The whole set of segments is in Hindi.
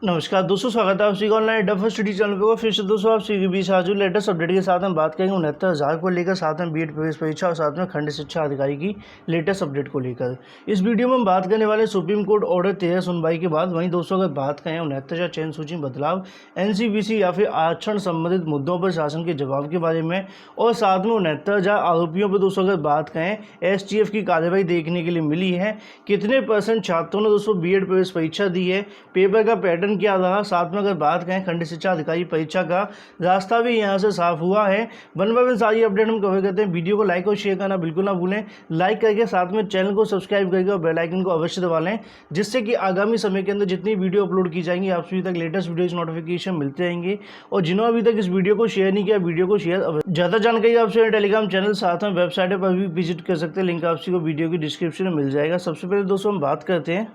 नमस्कार दोस्तों, स्वागत है आप सभी का ऑनलाइन डफर स्टडी चैनल पे। फिर से दोस्तों आप सभी के बीच आज लेटेस्ट अपडेट के साथ हम बात करेंगे 69,000 को लेकर, साथ में बीएड प्रवेश परीक्षा और साथ में खंड शिक्षा अधिकारी की लेटेस्ट अपडेट को लेकर। इस वीडियो में हम बात करने वाले सुप्रीम कोर्ट ऑर्डर 13 सुनवाई के बाद। वहीं दोस्तों अगर बात करें 69,000 चयन सूची में बदलाव, एनसीबीसी या फिर आरक्षण संबंधित मुद्दों पर शासन के जवाब के बारे में, और साथ में 69,000 आरोपियों पर दोस्तों अगर बात करें एसटीएफ की कार्रवाई देखने के लिए मिली है। कितने % छात्रों ने दोस्तों बीएड प्रवेश परीक्षा दी है, पेपर का पैटर्न क्या रहा, साथ में अगर बात करें खंड शिक्षा अधिकारी परीक्षा का रास्ता भी यहां से साफ हुआ है। वन बाय वन सारी अपडेट हम कवर करते हैं। वीडियो को लाइक और शेयर करना बिल्कुल ना भूलें। लाइक करके साथ में चैनल को सब्सक्राइब करके और बेल आइकन को अवश्य दबा लें, जिससे कि आगामी समय के अंदर जितनी वीडियो अपलोड की जाएंगी आप सभी तक लेटेस्ट वीडियोज नोटिफिकेशन मिलते रहेंगे। और जिन्होंने अभी तक इस वीडियो को शेयर नहीं किया, वीडियो को शेयर। ज़्यादा जानकारी आपसे टेलीग्राम चैनल साथ में वेबसाइट पर भी विजिट कर सकते हैं, लिंक आपसी को वीडियो की डिस्क्रिप्शन में मिल जाएगा। सबसे पहले दोस्तों हम बात करते हैं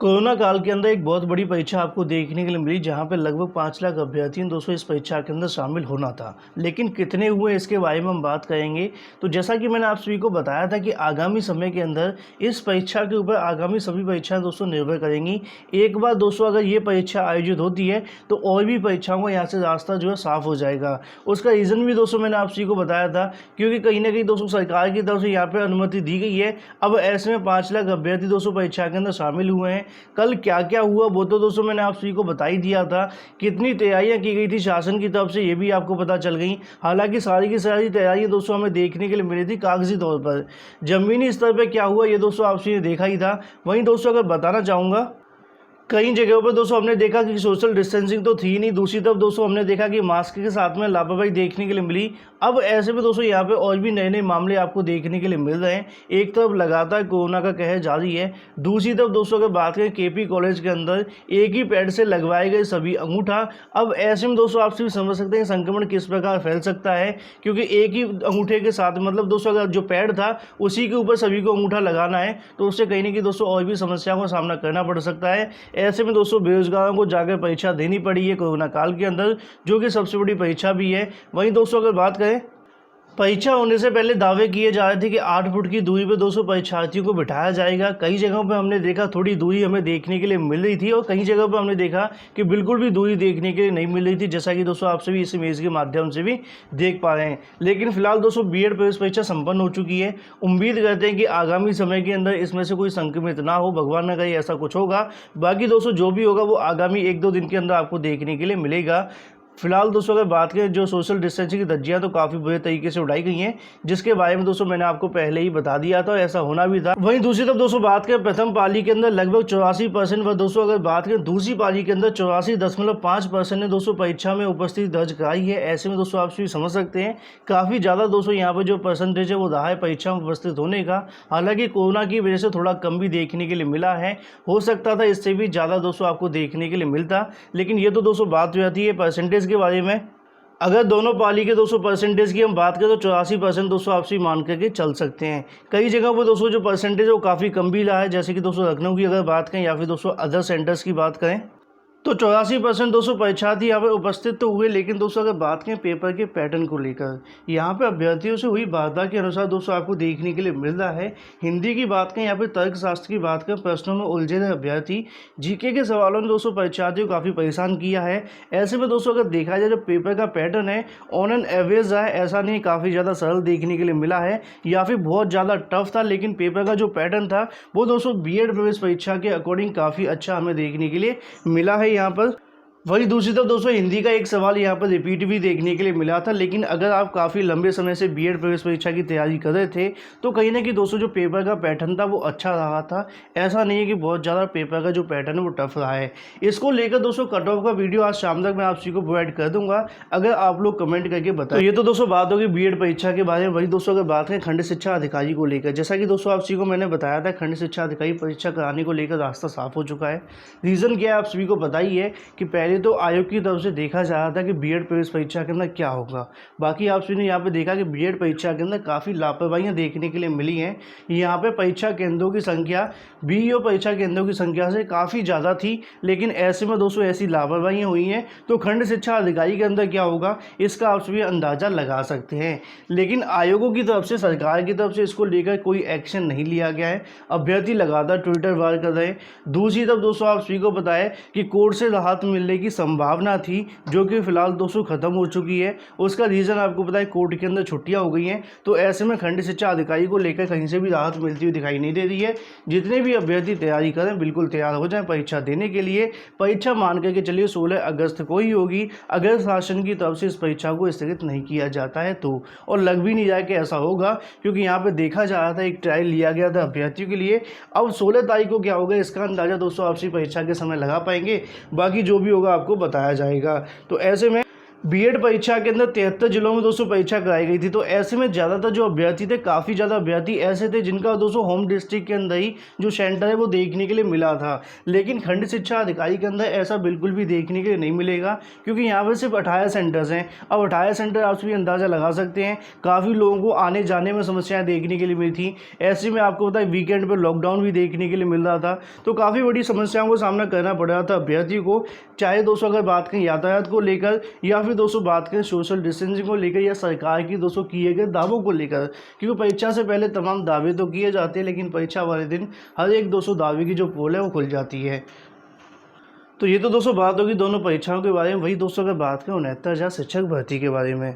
कोरोना काल के अंदर एक बहुत बड़ी परीक्षा आपको देखने के लिए मिली, जहां पे लगभग 5 लाख अभ्यर्थी दोस्तों इस परीक्षा के अंदर शामिल होना था। लेकिन कितने हुए इसके बारे में हम बात करेंगे। तो जैसा कि मैंने आप सभी को बताया था कि आगामी समय के अंदर इस परीक्षा के ऊपर आगामी सभी परीक्षाएं दोस्तों निर्भर करेंगी। एक बार दोस्तों अगर ये परीक्षा आयोजित होती है तो और भी परीक्षाओं का यहाँ से रास्ता जो है साफ हो जाएगा। उसका रीज़न भी दोस्तों मैंने आप सभी को बताया था, क्योंकि कहीं ना कहीं दोस्तों सरकार की तरफ से यहाँ पर अनुमति दी गई है। अब ऐसे में 5 लाख अभ्यर्थी दोस्तों परीक्षा के अंदर शामिल हुए हैं। कल क्या क्या हुआ वो तो दोस्तों मैंने आप सभी को बता ही दिया था। कितनी तैयारियां की गई थी शासन की तरफ से ये भी आपको पता चल गई। हालांकि सारी की सारी तैयारियां दोस्तों हमें देखने के लिए मिली थी कागजी तौर पर। जमीनी स्तर पर क्या हुआ ये दोस्तों आप सभी ने देखा ही था। वहीं दोस्तों अगर बताना चाहूँगा, कई जगहों पर दोस्तों हमने देखा कि सोशल डिस्टेंसिंग तो थी नहीं, दूसरी तरफ दोस्तों हमने देखा कि मास्क के साथ में लापरवाही देखने के लिए मिली। अब ऐसे में दोस्तों यहाँ पे और भी नए नए मामले आपको देखने के लिए मिल रहे हैं। एक तरफ लगातार कोरोना का कहर जारी है, दूसरी तरफ दोस्तों अगर बात करें केपी कॉलेज के अंदर एक ही पैड से लगवाए गए सभी अंगूठा। अब ऐसे में दोस्तों आप सभी समझ सकते हैं संक्रमण किस प्रकार फैल सकता है, क्योंकि एक ही अंगूठे के साथ मतलब दोस्तों अगर जो पैड था उसी के ऊपर सभी को अंगूठा लगाना है, तो उससे कहीं ना कहीं दोस्तों और भी समस्याओं का सामना करना पड़ सकता है। ऐसे में दोस्तों बेरोजगारों को जाकर परीक्षा देनी पड़ी है कोरोना काल के अंदर, जो कि सबसे बड़ी परीक्षा भी है। वहीं दोस्तों अगर बात करें, परीक्षा होने से पहले दावे किए जा रहे थे कि 8 फुट की दूरी पर दोस्तों परीक्षार्थियों को बिठाया जाएगा। कई जगहों पर हमने देखा थोड़ी दूरी हमें देखने के लिए मिल रही थी, और कई जगहों पर हमने देखा कि बिल्कुल भी दूरी देखने के लिए नहीं मिल रही थी, जैसा कि दोस्तों आप सभी इस इमेज के माध्यम से भी देख पा रहे हैं। लेकिन फिलहाल दोस्तों बीएड प्रवेश परीक्षा संपन्न हो चुकी है। उम्मीद करते हैं कि आगामी समय के अंदर इसमें से कोई संक्रमित ना हो, भगवान न करे ऐसा कुछ होगा। बाकी दोस्तों जो भी होगा वो आगामी 1-2 दिन के अंदर आपको देखने के लिए मिलेगा। फिलहाल दोस्तों अगर बात करें, जो सोशल डिस्टेंसिंग की धज्जियां तो काफ़ी बुरे तरीके से उड़ाई गई हैं, जिसके बारे में दोस्तों मैंने आपको पहले ही बता दिया था, ऐसा होना भी था। वहीं दूसरी तरफ दोस्तों बात करें प्रथम पाली के अंदर लगभग 84%, व दोस्तों अगर बात करें दूसरी पाली के अंदर 84.5% ने दोस्तों परीक्षा में उपस्थिति दर्ज कराई है। ऐसे में दोस्तों आप सभी समझ सकते हैं काफ़ी ज़्यादा दोस्तों यहाँ पर जो परसेंटेज है वो रहा है परीक्षा में उपस्थित होने का। हालांकि कोरोना की वजह से थोड़ा कम भी देखने के लिए मिला है, हो सकता था इससे भी ज़्यादा दोस्तों आपको देखने के लिए मिलता। लेकिन ये तो दोस्तों बात हो जाती है परसेंटेज के बारे में। अगर दोनों पाली के दोस्तों परसेंटेज की हम बात करें तो 84% दोस्तों आपसी मान करके चल सकते हैं। कई जगहों पर दोस्तों जो परसेंटेज है वो काफ़ी कम भी रहा है, जैसे कि दोस्तों लखनऊ की अगर बात करें या फिर दोस्तों अदर सेंटर्स की बात करें तो 84% दोस्तों परीक्षार्थी यहाँ पर उपस्थित तो हुए। लेकिन दोस्तों अगर बात करें पेपर के पैटर्न को लेकर, यहाँ पे अभ्यर्थियों से हुई वार्ता के अनुसार दोस्तों आपको देखने के लिए मिल रहा है। हिंदी की बात करें या फिर तर्कशास्त्र की बात करें, प्रश्नों में उलझे रहे अभ्यर्थी। जीके के सवालों ने दोस्तों परीक्षार्थियों को काफ़ी परेशान किया है। ऐसे में दोस्तों अगर देखा जाए जो पेपर का पैटर्न है ऑन एन एवरेज है, ऐसा नहीं काफ़ी ज़्यादा सरल देखने के लिए मिला है या फिर बहुत ज़्यादा टफ था। लेकिन पेपर का जो पैटर्न था वो दोस्तों बीएड प्रवेश परीक्षा के अकॉर्डिंग काफ़ी अच्छा हमें देखने के लिए मिला है यहाँ पर। वहीं दूसरी तरफ दोस्तों हिंदी का एक सवाल यहाँ पर रिपीट भी देखने के लिए मिला था। लेकिन अगर आप काफ़ी लंबे समय से बीएड प्रवेश परीक्षा की तैयारी कर रहे थे तो कहीं ना कहीं दोस्तों जो पेपर का पैटर्न था वो अच्छा रहा था। ऐसा नहीं है कि बहुत ज़्यादा पेपर का जो पैटर्न है वो टफ रहा है। इसको लेकर दोस्तों कट ऑफ का वीडियो आज शाम तक मैं आप सभी को प्रोवाइड कर दूंगा, अगर आप लोग कमेंट करके बताएं। तो ये तो दोस्तों बात होगी बीएड परीक्षा के बारे में। वही दोस्तों अगर बात करें खंड शिक्षा अधिकारी को लेकर, जैसा कि दोस्तों आप सभी को मैंने बताया था खंड शिक्षा अधिकारी परीक्षा कराने को लेकर रास्ता साफ हो चुका है। रीज़न क्या है आप सभी को पता ही है कि पहले पहले तो आयोग की तरफ से देखा जा रहा था कि बीएड प्रवेश परीक्षा के अंदर क्या होगा। बाकी आप सभी ने यहाँ पे देखा कि बीएड परीक्षा के अंदर काफ़ी लापरवाहियाँ देखने के लिए मिली हैं। यहाँ पे परीक्षा केंद्रों की संख्या बीईओ परीक्षा केंद्रों की संख्या से काफ़ी ज़्यादा थी, लेकिन ऐसे में दोस्तों ऐसी लापरवाहियाँ हुई हैं तो खंड शिक्षा अधिकारी के अंदर क्या होगा इसका आप सभी अंदाज़ा लगा सकते हैं। लेकिन आयोगों की तरफ से, सरकार की तरफ से इसको लेकर कोई एक्शन नहीं लिया गया है। अभ्यर्थी लगातार ट्विटर वार कर रहे हैं। दूसरी तरफ दोस्तों आप सभी को पता है कि कोर्ट से राहत मिलने की संभावना थी, जो कि फिलहाल दोस्तों खत्म हो चुकी है। उसका रीज़न आपको पता है, कोर्ट के अंदर छुट्टियां हो गई हैं, तो ऐसे में खंड शिक्षा अधिकारी को लेकर कहीं से भी राहत मिलती हुई दिखाई नहीं दे रही है। जितने भी अभ्यर्थी तैयारी करें बिल्कुल तैयार हो जाएं परीक्षा देने के लिए। परीक्षा मान करके चलिए 16 अगस्त को ही होगी, अगर शासन की तरफ से इस परीक्षा को स्थगित नहीं किया जाता है तो। और लग भी नहीं रहा कि ऐसा होगा, क्योंकि यहाँ पे देखा जा रहा था एक ट्रायल लिया गया था अभ्यर्थियों के लिए। अब 16 तारीख को क्या होगा इसका अंदाज़ा दोस्तों आप सभी परीक्षा के समय लगा पाएंगे। बाकी जो भी होगा आपको बताया जाएगा। तो ऐसे में बीएड परीक्षा के अंदर 73 जिलों में दोस्तों परीक्षा कराई गई थी। तो ऐसे में ज़्यादातर जो अभ्यर्थी थे, काफ़ी ज़्यादा अभ्यर्थी ऐसे थे जिनका दोस्तों होम डिस्ट्रिक्ट के अंदर ही जो सेंटर है वो देखने के लिए मिला था। लेकिन खंड शिक्षा अधिकारी के अंदर ऐसा बिल्कुल भी देखने के लिए नहीं मिलेगा, क्योंकि यहाँ पर सिर्फ 28 सेंटर्स हैं। अब 28 सेंटर आप सभी अंदाज़ा लगा सकते हैं, काफ़ी लोगों को आने जाने में समस्याएँ देखने के लिए मिली थी। ऐसे में आपको पता है वीकेंड पर लॉकडाउन भी देखने के लिए मिल रहा था, तो काफ़ी बड़ी समस्याओं का सामना करना पड़ रहा था अभ्यर्थी को। चाहे दोस्तों अगर बात करें यातायात को लेकर, या फिर दोस्तों बात करें सोशल डिस्टेंसिंग को लेकर, या सरकार की दोस्तों किए गए दावों को लेकर, क्योंकि परीक्षा से पहले तमाम दावे तो किए जाते हैं, लेकिन परीक्षा वाले दिन हर एक दोस्तों दावे की जो पोल है वो खुल जाती है। तो ये तो दोस्तों बात होगी दोनों परीक्षाओं के बारे में। वही दोस्तों अगर बात करें 69,000 शिक्षक भर्ती के बारे में,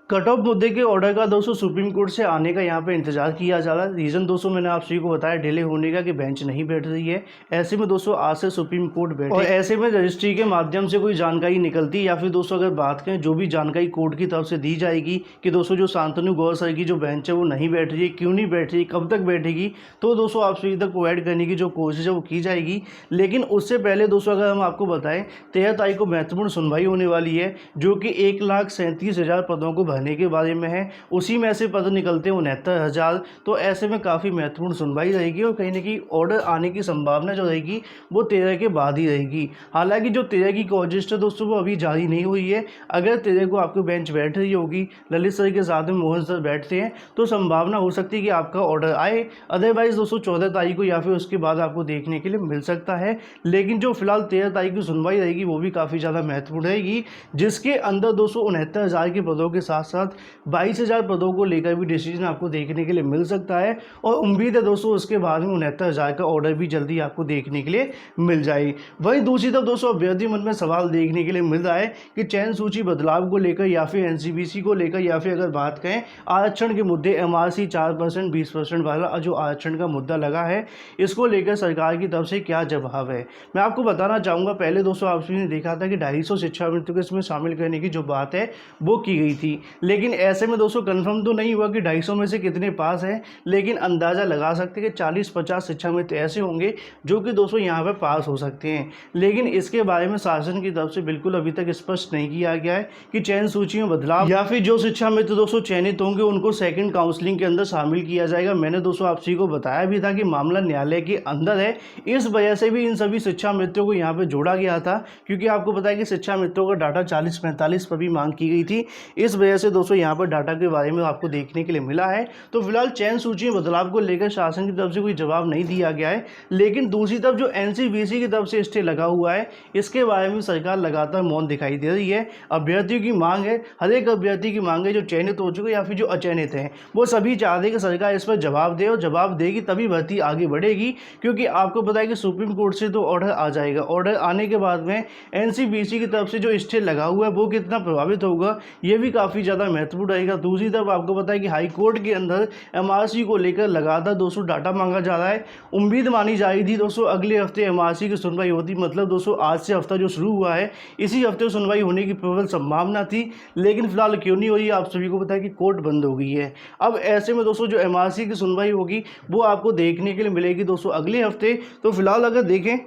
कट ऑफ मुद्दे के ऑर्डर का दोस्तों सुप्रीम कोर्ट से आने का यहाँ पे इंतजार किया जा रहा है। रीज़न दोस्तों मैंने आप सभी को बताया डिले होने का, कि बेंच नहीं बैठ रही है। ऐसे में दोस्तों आज से सुप्रीम कोर्ट बैठे, और ऐसे में रजिस्ट्री के माध्यम से कोई जानकारी निकलती, या फिर दोस्तों अगर बात करें जो भी जानकारी कोर्ट की तरफ से दी जाएगी कि दोस्तों जो शांतनु गौर सर की जो बेंच है वो नहीं बैठ रही है, क्यों नहीं बैठ रही, कब तक बैठेगी, तो दोस्तों आप सभी तक प्रोवाइड करने की जो कोशिश है वो की जाएगी। लेकिन उससे पहले दोस्तों अगर हम आपको बताएं 13 तारीख को महत्वपूर्ण सुनवाई होने वाली है, जो कि 1,37,000 पदों को भरने के बारे में है। उसी में से पद निकलते हैं 69,000। तो ऐसे में काफ़ी महत्वपूर्ण सुनवाई रहेगी, और कहीं ना कहीं ऑर्डर आने की संभावना जो रहेगी वो 13 के बाद ही रहेगी। हालांकि जो 13 की रजिस्टर दोस्तों वो अभी जारी नहीं हुई है। अगर 13 को आपकी बेंच बैठ रही होगी, ललित सर के साथ में मोहन सर बैठते हैं, तो संभावना हो सकती है कि आपका ऑर्डर आए। अदरवाइज दोस्तों 14 तारीख को या फिर उसके बाद आपको देखने के लिए मिल सकता है। लेकिन जो फिलहाल 13 तारीख की सुनवाई रहेगी वो भी काफ़ी ज़्यादा महत्वपूर्ण रहेगी, जिसके अंदर दोस्तों 69,000 के पदों के साथ साथ 22,000 पदों को लेकर भी डिसीजन आपको देखने के लिए मिल सकता है। और उम्मीद है दोस्तों उसके बाद में 69,000 का ऑर्डर भी जल्दी आपको देखने के लिए मिल जाए। वहीं दूसरी तरफ दोस्तों अभ्यर्थी मन में सवाल देखने के लिए मिल रहा है कि चयन सूची बदलाव को लेकर, या फिर एनसीबीसी को लेकर, या फिर अगर बात करें आरक्षण के मुद्दे, एमआरसी 4%, 20% वाला जो आरक्षण का मुद्दा लगा है, इसको लेकर सरकार की तरफ से क्या जवाब है। मैं आपको बताना चाहूँगा, पहले दोस्तों आप सभी ने देखा था कि 250 शिक्षामित्रों को इसमें शामिल करने की जो बात है वो की गई थी। लेकिन ऐसे में दोस्तों कंफर्म तो नहीं हुआ कि 250 में से कितने पास हैं, लेकिन अंदाज़ा लगा सकते हैं कि 40-50 शिक्षामित्र ऐसे होंगे जो कि दोस्तों यहाँ पर पास हो सकते हैं। लेकिन इसके बारे में शासन की तरफ से बिल्कुल अभी तक स्पष्ट नहीं किया गया है कि चयन सूची में बदलाव, या फिर जो शिक्षामित्र दोस्तों चयनित होंगे उनको सेकंड काउंसलिंग के अंदर शामिल किया जाएगा। मैंने दोस्तों आप सभी को बताया भी था कि मामला न्यायालय के अंदर है, इस वजह से भी इन सभी शिक्षामित्रों को यहाँ पर जोड़ा गया था, क्योंकि आपको पता है कि शिक्षामित्रों का डाटा 40-45 पर भी मांग की गई थी। इस वजह से दोस्तों यहाँ पर डाटा के बारे में आपको देखने के लिए मिला है। तो फिलहाल चयन सूची में बदलाव को लेकर शासन की तरफ से कोई जवाब नहीं दिया गया है। लेकिन दूसरी तरफ जो एनसीबीसी की तरफ से स्टे लगा हुआ है, इसके बारे में सरकार लगातार मौन दिखाई दे रही है। अभ्यर्थियों की मांग है, हर एक अभ्यर्थी की मांग है, जो चयनित हो चुके या फिर जो अचयनित हैं, वो सभी चाहते हैं कि सरकार इस पर जवाब दे, और जवाब देगी तभी भर्ती आगे बढ़ेगी। क्योंकि आपको पता है कि सुप्रीम कोर्ट से तो ऑर्डर आ जाएगा, ऑर्डर आने के बाद में एनसीबीसी की तरफ से जो स्टे लगा हुआ है वो कितना प्रभावित होगा, ये भी काफ़ी ज़्यादा महत्वपूर्ण रहेगा। दूसरी तरफ आपको पता है कि हाई कोर्ट के अंदर एमआरसी को लेकर लगातार दोस्तों डाटा मांगा जा रहा है। उम्मीद मानी जा रही थी दोस्तों अगले हफ्ते एमआरसी की सुनवाई होती, मतलब दोस्तों आज से हफ्ता जो शुरू हुआ है इसी हफ्ते सुनवाई होने की प्रबल संभावना थी। लेकिन फिलहाल क्यों नहीं हो रही, आप सभी को पता है कि कोर्ट बंद हो गई है। अब ऐसे में दोस्तों जो एमआरसी की सुनवाई होगी वो आपको देखने के लिए मिलेगी दोस्तों अगले हफ्ते। तो फिलहाल अगर देखें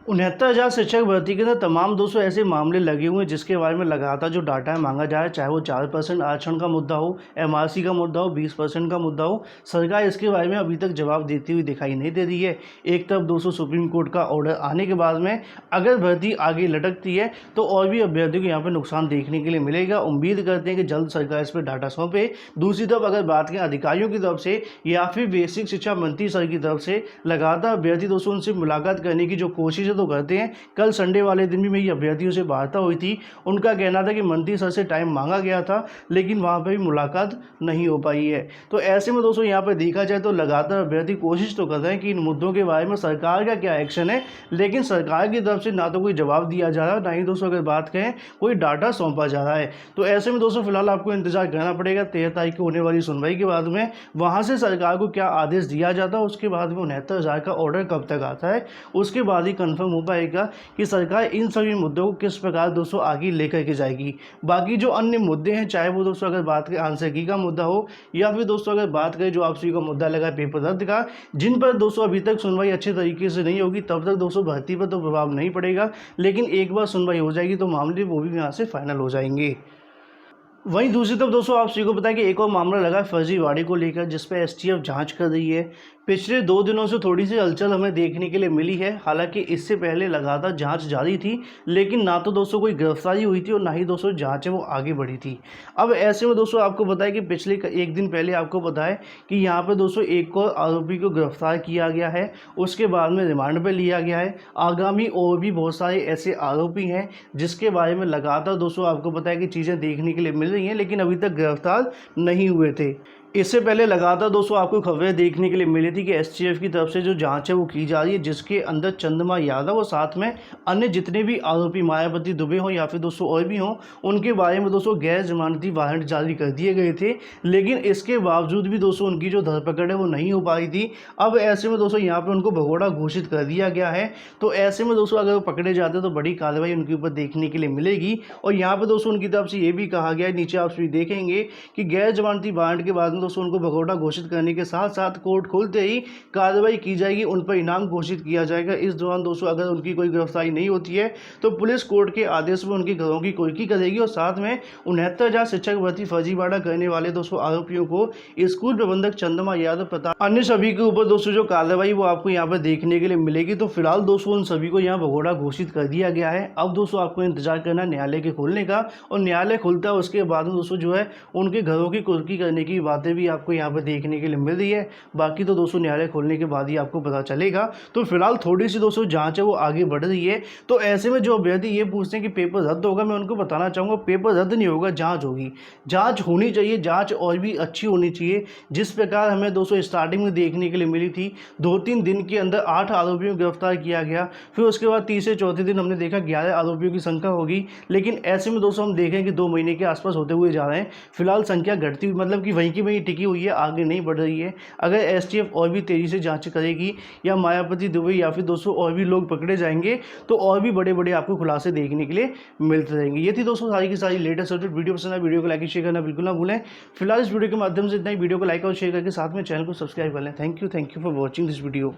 69,000 शिक्षक भर्ती के अंदर तमाम दोस्तों ऐसे मामले लगे हुए हैं जिसके बारे में लगातार जो डाटा है मांगा जा रहा है, चाहे वो 4% आरक्षण का मुद्दा हो, एमआरसी का मुद्दा हो, 20% का मुद्दा हो। सरकार इसके बारे में अभी तक जवाब देती हुई दिखाई नहीं दे रही है। एक तरफ दोस्तों सुप्रीम कोर्ट का ऑर्डर आने के बाद में अगर भर्ती आगे लटकती है तो और भी अभ्यर्थियों को यहाँ पर नुकसान देखने के लिए मिलेगा। उम्मीद करते हैं कि जल्द सरकार इस पर डाटा सौंपे। दूसरी तरफ अगर बात करें अधिकारियों की तरफ से या फिर बेसिक शिक्षा मंत्री सर की तरफ से लगातार अभ्यर्थी दोस्तों उनसे मुलाकात करने की जो कोशिश है तो करते हैं। कल संडे वाले दिन भी मेरी अभ्यर्थियों से वार्ता हुई थी। उनका कहना था कि मंत्री सर से टाइम मांगा गया था लेकिन वहाँ पर भी मुलाकात नहीं हो पाई है। तो ऐसे में दोस्तों यहाँ पर देखा जाए तो लगातार अभ्यर्थी कोशिश तो कर रहे हैं कि इन मुद्दों के बारे में सरकार का क्या एक्शन है, लेकिन सरकार की तरफ से ना तो कोई जवाब दिया जा रहा है, ना ही दोस्तों अगर बात करें कोई डाटा सौंपा जा रहा है। तो ऐसे में दोस्तों फिलहाल आपको इंतजार करना पड़ेगा 13 तारीख को होने वाली सुनवाई के बाद में वहाँ से सरकार को क्या आदेश दिया जाता है, उसके बाद में 69,000 का ऑर्डर कब तक आता है, उसके बाद ही कन्फर्म हो पाएगा कि सरकार इन सभी मुद्दों को किस प्रकार दोस्तों आगे लेकर के जाएगी। बाकी जो अन्य मुद्दे हैं, चाहे वो दोस्तों अगर बात करें आंसर की का मुद्दा हो या फिर दोस्तों अगर बात करें जो आप सभी का मुद्दा लगा पेपर रद्द का, जिन पर दोस्तों अभी तक सुनवाई अच्छे तरीके से नहीं होगी, तब तक दोस्तों भर्ती पर तो प्रभाव नहीं पड़ेगा, लेकिन एक बार सुनवाई हो जाएगी तो मामले वो भी यहाँ से फाइनल हो जाएंगे। वहीं दूसरी तरफ दोस्तों आप सभी को पता है कि एक और मामला लगा फर्जीवाड़े को लेकर, जिस पर एसटीएफ जांच कर रही है। पिछले 2 दिनों से थोड़ी सी हलचल हमें देखने के लिए मिली है। हालांकि इससे पहले लगातार जांच जारी थी, लेकिन ना तो दोस्तों कोई गिरफ्तारी हुई थी और ना ही दोस्तों जांच है वो आगे बढ़ी थी। अब ऐसे में दोस्तों आपको पता है कि पिछले एक दिन पहले आपको पता है कि यहाँ पर दोस्तों एक और आरोपी को गिरफ्तार किया गया है, उसके बाद में रिमांड पर लिया गया है। आगामी और भी बहुत सारे ऐसे आरोपी हैं जिसके बारे में लगातार दोस्तों आपको पता है कि चीज़ें देखने के लिए मिल रही हैं, लेकिन अभी तक गिरफ्तार नहीं हुए थे। इससे पहले लगातार दोस्तों आपको खबरें देखने के लिए मिली थी कि एसटीएफ की तरफ से जो जांच है वो की जा रही है, जिसके अंदर चंद्रमा यादव और साथ में अन्य जितने भी आरोपी मायावती दुबे हों या फिर दोस्तों और भी हों, उनके बारे में दोस्तों गैर जमानती वारंट जारी कर दिए गए थे। लेकिन इसके बावजूद भी दोस्तों उनकी जो धरपकड़ है वो नहीं हो पाई थी। अब ऐसे में दोस्तों यहाँ पर उनको भगोड़ा घोषित कर दिया गया है। तो ऐसे में दोस्तों अगर वो पकड़े जाते तो बड़ी कार्रवाई उनके ऊपर देखने के लिए मिलेगी। और यहाँ पर दोस्तों उनकी तरफ से ये भी कहा गया है, नीचे आप सभी देखेंगे कि गैर जमानती वारंट के बाद दोस्तों उनको भगोड़ा घोषित करने के साथ साथ कोर्ट खुलते ही कार्रवाई की जाएगी, उन पर इनाम घोषित किया जाएगा। इस दौरान दोस्तों अगर उनकी कोई गिरफ्तारी नहीं होती है तो पुलिस कोर्ट के आदेश में उनके घरों की कुर्की करेगी और साथ में 69,000 शिक्षक भर्ती फर्जीवाड़ा करने वाले दोस्तों आरोपियों को स्कूल प्रबंधक चंद्रमा यादव प्रताप अन्य सभी के ऊपर दोस्तों जो कार्रवाई वो आपको यहाँ पर देखने के लिए मिलेगी। तो फिलहाल दोस्तों उन सभी को यहाँ भगोड़ा घोषित कर दिया गया है। अब दोस्तों आपको इंतजार करना न्यायालय के खुलने का, और न्यायालय खुलता है उसके बाद में दोस्तों जो है उनके घरों की कुर्की करने की बातें भी आपको यहाँ पर देखने के लिए मिल रही है। बाकी तो दोस्तों न्यायालय खोलने के बाद ही आपको पता चलेगा। तो फिलहाल थोड़ी सी दोस्तों जांच है वो आगे बढ़ रही है। तो ऐसे में जो अभ्यर्थी ये पूछते हैं कि पेपर रद्द होगा, मैं उनको बताना चाहूँगा पेपर रद्द नहीं होगा, जांच होगी। जांच होनी चाहिए, जांच और भी अच्छी होनी चाहिए। जिस प्रकार हमें दोस्तों स्टार्टिंग में देखने के लिए मिली थी, 2-3 दिन के अंदर 8 आरोपियों को गिरफ्तार किया गया, फिर उसके बाद तीसरे चौथे दिन हमने देखा 11 आरोपियों की संख्या होगी। लेकिन ऐसे में दोस्तों हम देखें कि 2 महीने के आसपास होते हुए जा रहे हैं, फिलहाल संख्या घटती हुई मतलब कि वहीं की वहीं टिकी हुई है, आगे नहीं बढ़ रही है। अगर एसटीएफ और भी तेज़ी से जांच करेगी या मायावती दुबे या फिर दोस्तों और भी लोग पकड़े जाएंगे तो और भी बड़े बड़े आपको खुलासे देखने के लिए मिलते रहेंगे। ये थी दोस्तों सारी की सारी लेटेस्ट अपडेट। वीडियो पसंद है वीडियो को लाइक शेयर करना बिल्कुल ना भूलें। फिलहाल इस वीडियो के माध्यम से इतना ही। वीडियो को लाइक और शेयर करके साथ में चैनल को सब्सक्राइब कर लें। Thank you for watching this video.